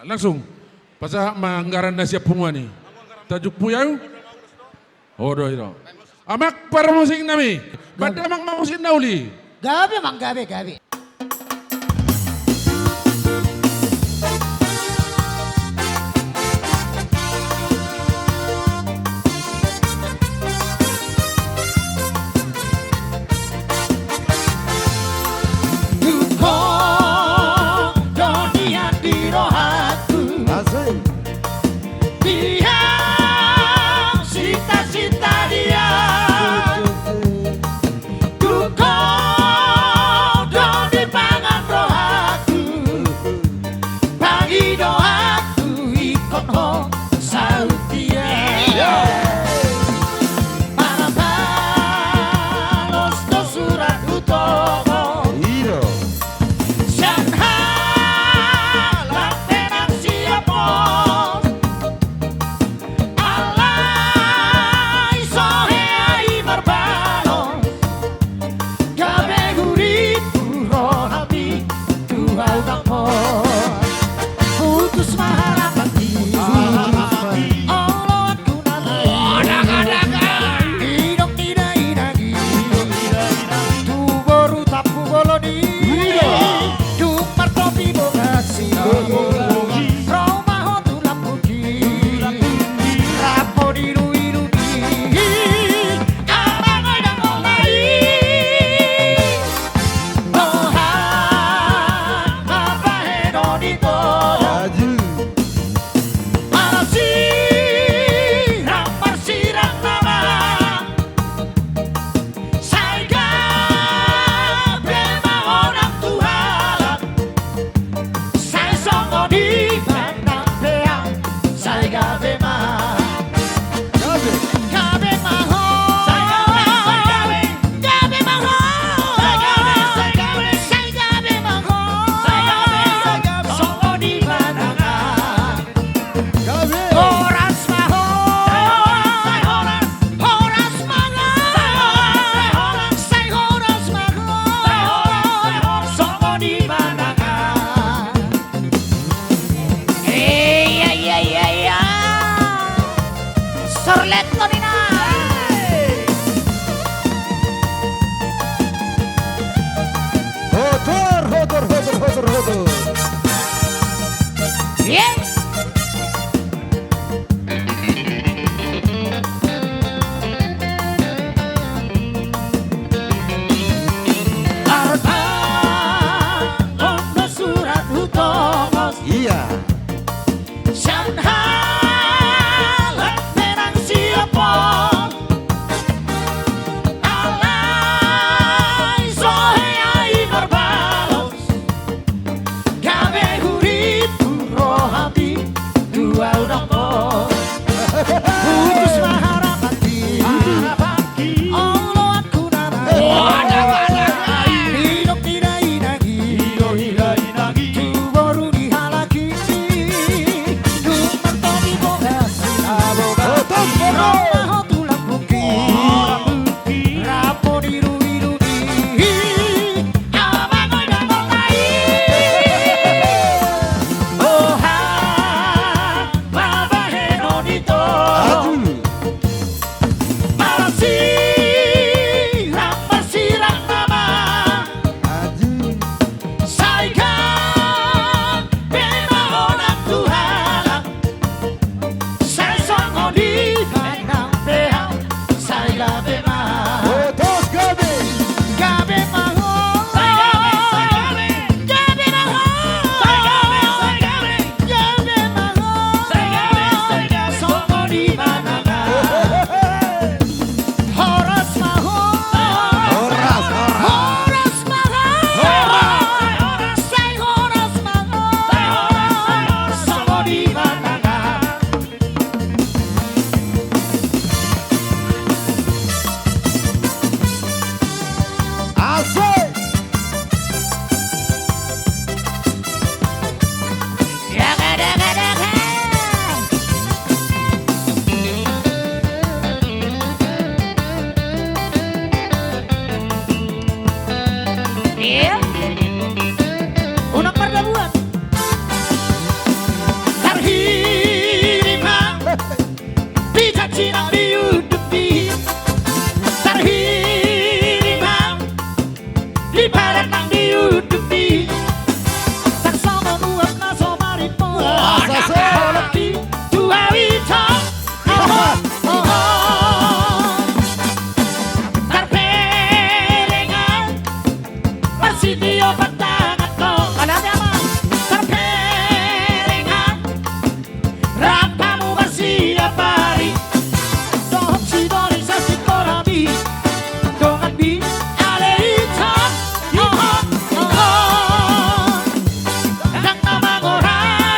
langsung. Pasal manggaran na siya pungwani. Tajuk puyaw. Odo ito. Amak para musik nami. Bada mak musik nauli. Gabi mang gabi.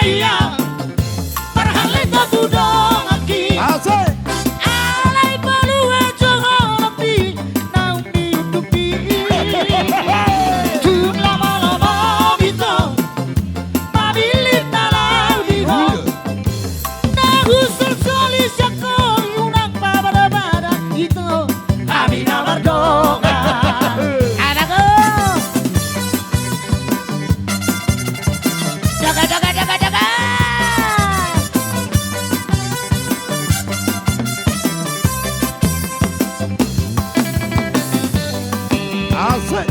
raya Marhalita tudong aki Asik. Alay palua jangan lebih Naumi utupi Tung lama-lama gitu Mabilit talau diho Nagusul solis yakon Unang pabada-bada itu Amina Mardoka Anakku Jaga Asik.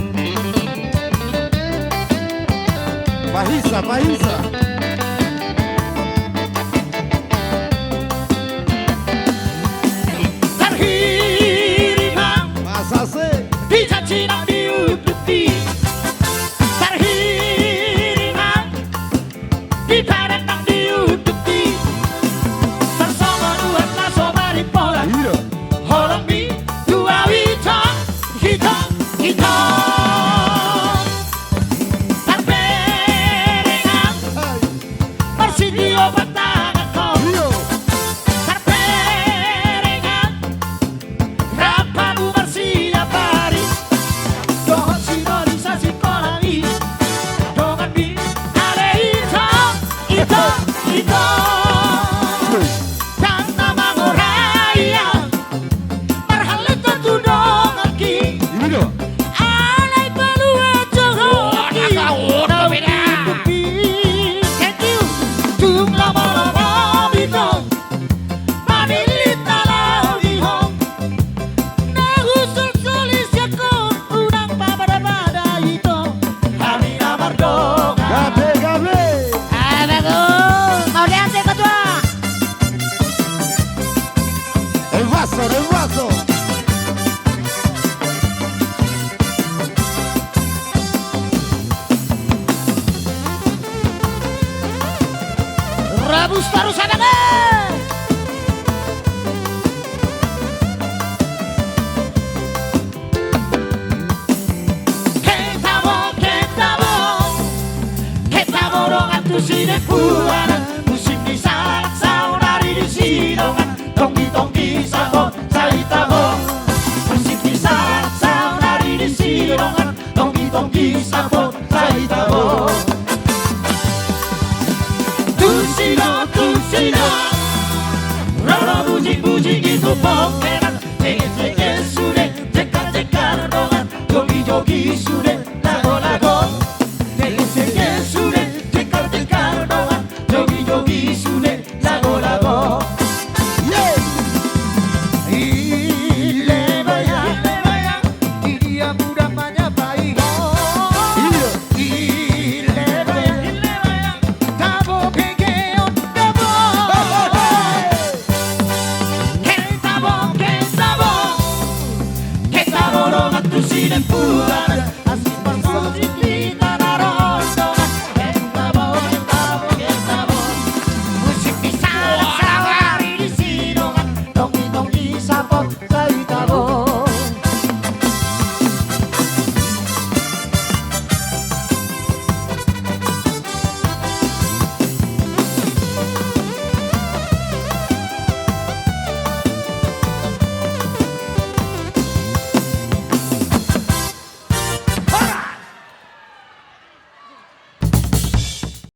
Mahisa, Mahisa. Terhirimang Mas Asik. Bisa cina diutupi Terhirimang Di parenang diutupi Bersama dua nasobari pola Iya. Holombi dua wita Kita Terperengan Hai. Persidio batangan kau Iya. Terperengan Rapanu bersiap hari Dohon sinkronisasi kolani Dongan bi ada itu Dan nama ngoraya Marhalita tudong aki Ini dong. Alay palua jangan aki Naumi utupi Thank you Tung lama-lama bitong Mabilit talau dihong Nagusul solis yakon Unang pabada-bada itu Amina Mardoka Gabe, gabe. Anakku Mau dance ketua El vaso, el vaso. Rebus terus anakku Kita borongan tu sini puana Musim di saung dari di sidongan Tonggi sabon saitabo Musim di saung dari di sidongan Tonggi sabon saitabo Tu sino Roro bujing-bujing itu pokeran Cengit